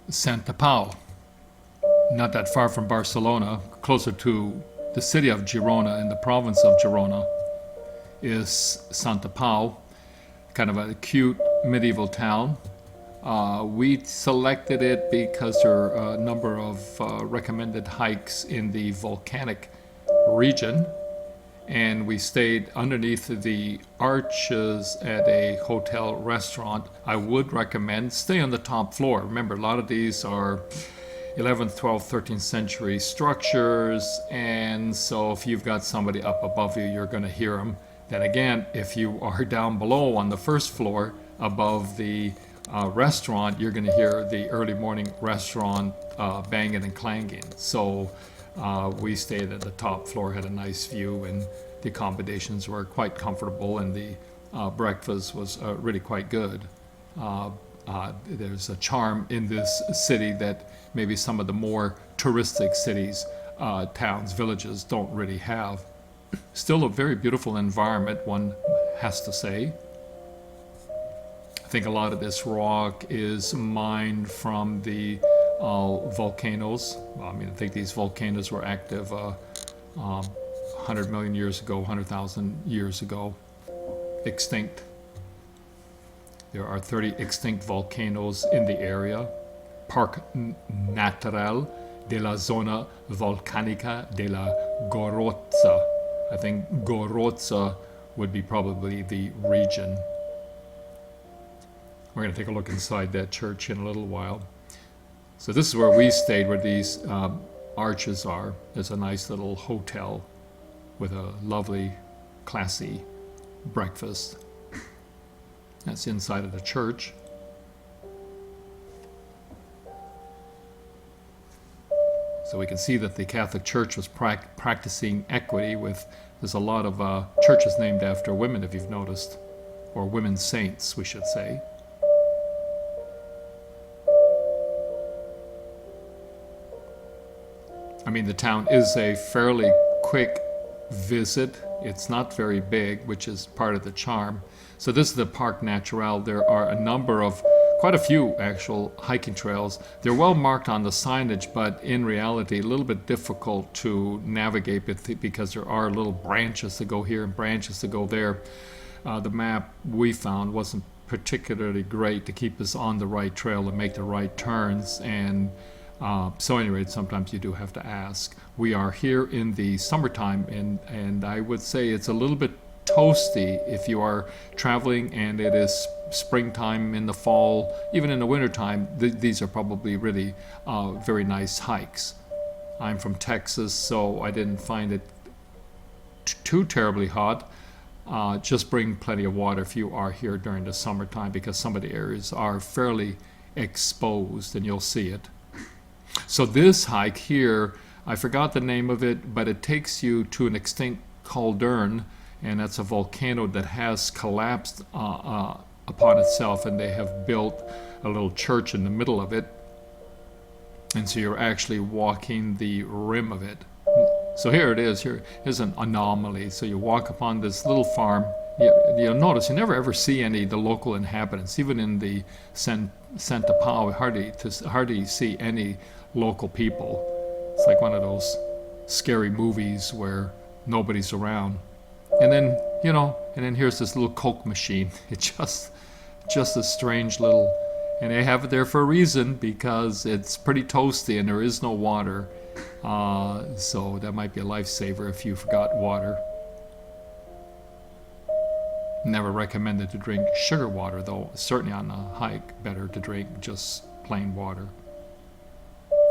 Santa Pau, not that far from Barcelona, closer to the city of Girona in the province of Girona, is Santa Pau, kind of a cute medieval town. We selected it because there are a number of recommended hikes in the volcanic region, and we stayed underneath the arches at a hotel restaurant. I would recommend stay on the top floor. Remember, a lot of these are 11th, 12th, 13th century structures, and so if you've got somebody up above you, you're going to hear them. Then again, if you are down below on the first floor above the restaurant, you're going to hear the early morning restaurant banging and clanging. So we stayed at the top floor, had a nice view, and the accommodations were quite comfortable, and the breakfast was really quite good. There's a charm in this city that maybe some of the more touristic cities, towns, villages don't really have. Still a very beautiful environment, one has to say. I think a lot of this rock is mined from the volcanoes. I mean, I think these volcanoes were active 100 million years ago, 100,000 years ago, extinct. There are 30 extinct volcanoes in the area. Parc Natural de la Zona Volcanica de la Gorotza. I think Gorotza would be probably the region. We're going to take a look inside that church in a little while. So this is where we stayed, where these arches are. There's a nice little hotel with a lovely, classy breakfast. That's inside of the church. So we can see that the Catholic Church was practicing equity with, there's a lot of churches named after women, if you've noticed, or women saints, we should say. I mean, the town is a fairly quick visit. It's not very big, which is part of the charm. So this is the Parc Natural. There are a number of, quite a few actual hiking trails. They're well marked on the signage, but in reality, a little bit difficult to navigate because there are little branches to go here and branches to go there. The map we found wasn't particularly great to keep us on the right trail and make the right turns, and so anyway, sometimes you do have to ask. We are here in the summertime, and I would say it's a little bit toasty if you are traveling and it is springtime, in the fall, even in the wintertime. These are probably really very nice hikes. I'm from Texas, so I didn't find it too terribly hot. Just bring plenty of water if you are here during the summertime, because some of the areas are fairly exposed, and you'll see it. So this hike here, I forgot the name of it, but it takes you to an extinct caldern, and that's a volcano that has collapsed upon itself, and they have built a little church in the middle of it, and so you're actually walking the rim of it. So here it is. Here's an anomaly. So you walk upon this little farm. You'll notice you never ever see any of the local inhabitants, even in the Santa Pau. Hardly see any local people. It's like one of those scary movies where nobody's around. And then, and then here's this little Coke machine. It's just a strange little, and they have it there for a reason, because it's pretty toasty and there is no water. So that might be a lifesaver if you forgot water. Never recommended to drink sugar water, though. Certainly on a hike, better to drink just plain water.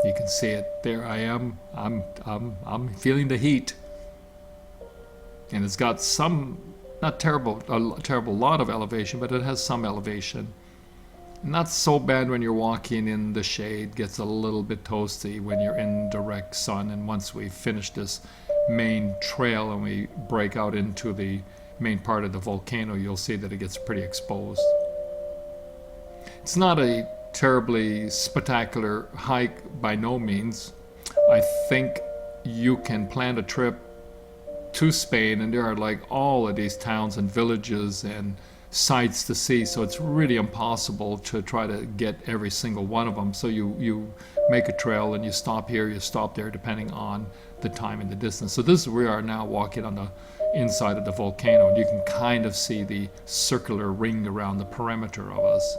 You can see it. There I am. I'm feeling the heat. And it's got some, not terrible, a terrible lot of elevation, but it has some elevation. Not so bad when you're walking in the shade. Gets a little bit toasty when you're in direct sun. And once we finish this main trail and we break out into the main part of the volcano, you'll see that it gets pretty exposed. It's not a terribly spectacular hike by no means. I think you can plan a trip to Spain, and there are like all of these towns and villages and sites to see, so it's really impossible to try to get every single one of them. So you make a trail and you stop here, you stop there, depending on the time and the distance. So this, we are now walking on the inside of the volcano, and you can kind of see the circular ring around the perimeter of us.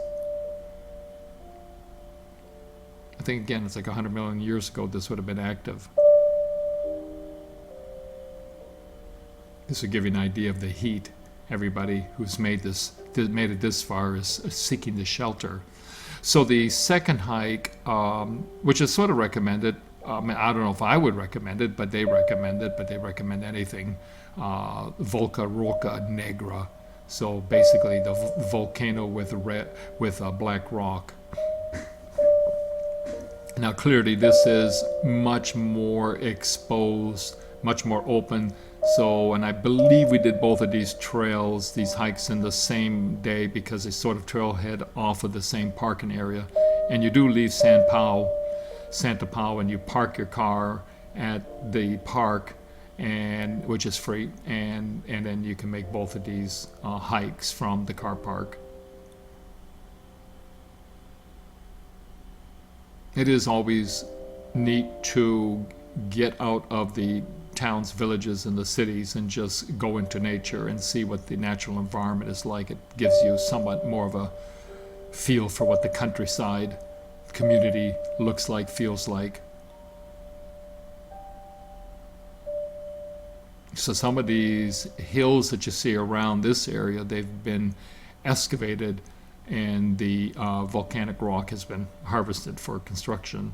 I think again it's like 100 million years ago this would have been active. This will give you an idea of the heat. Everybody who's made it this far is seeking the shelter. So the second hike, which is sort of recommended, I don't know if I would recommend it, but they recommend it, but they recommend anything, Volca Roca Negra. So basically the volcano with black rock. Now clearly this is much more exposed, much more open. So, and I believe we did both of these trails, these hikes in the same day, because they sort of trailhead off of the same parking area. And you do leave Santa Pau, and you park your car at the park, and which is free, and then you can make both of these hikes from the car park. It is always neat to get out of the towns, villages, and the cities and just go into nature and see what the natural environment is like. It gives you somewhat more of a feel for what the countryside community looks like, feels like. So some of these hills that you see around this area, they've been excavated, and the volcanic rock has been harvested for construction.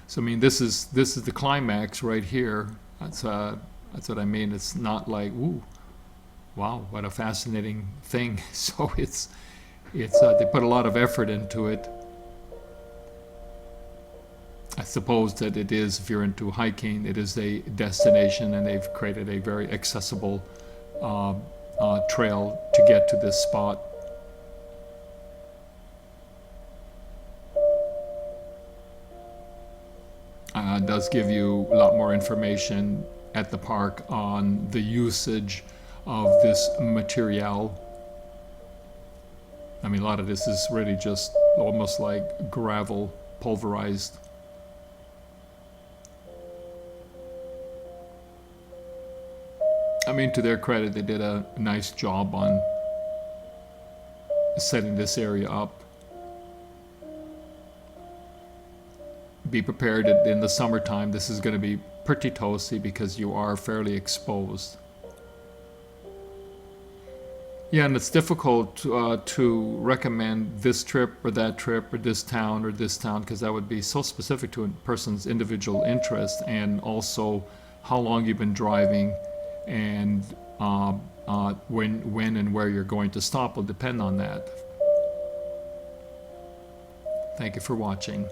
So I mean, this is the climax right here. That's what I mean. It's not like, ooh, wow, what a fascinating thing. So it's they put a lot of effort into it. I suppose that it is, if you're into hiking, it is a destination, and they've created a very accessible trail to get to this spot. Does give you a lot more information at the park on the usage of this material. I mean, a lot of this is really just almost like gravel, pulverized. I mean, to their credit, they did a nice job on setting this area up. Be prepared in the summertime. This is going to be pretty toasty because you are fairly exposed. Yeah, and it's difficult to recommend this trip or that trip or this town because that would be so specific to a person's individual interest, and also how long you've been driving, and when and where you're going to stop will depend on that. Thank you for watching.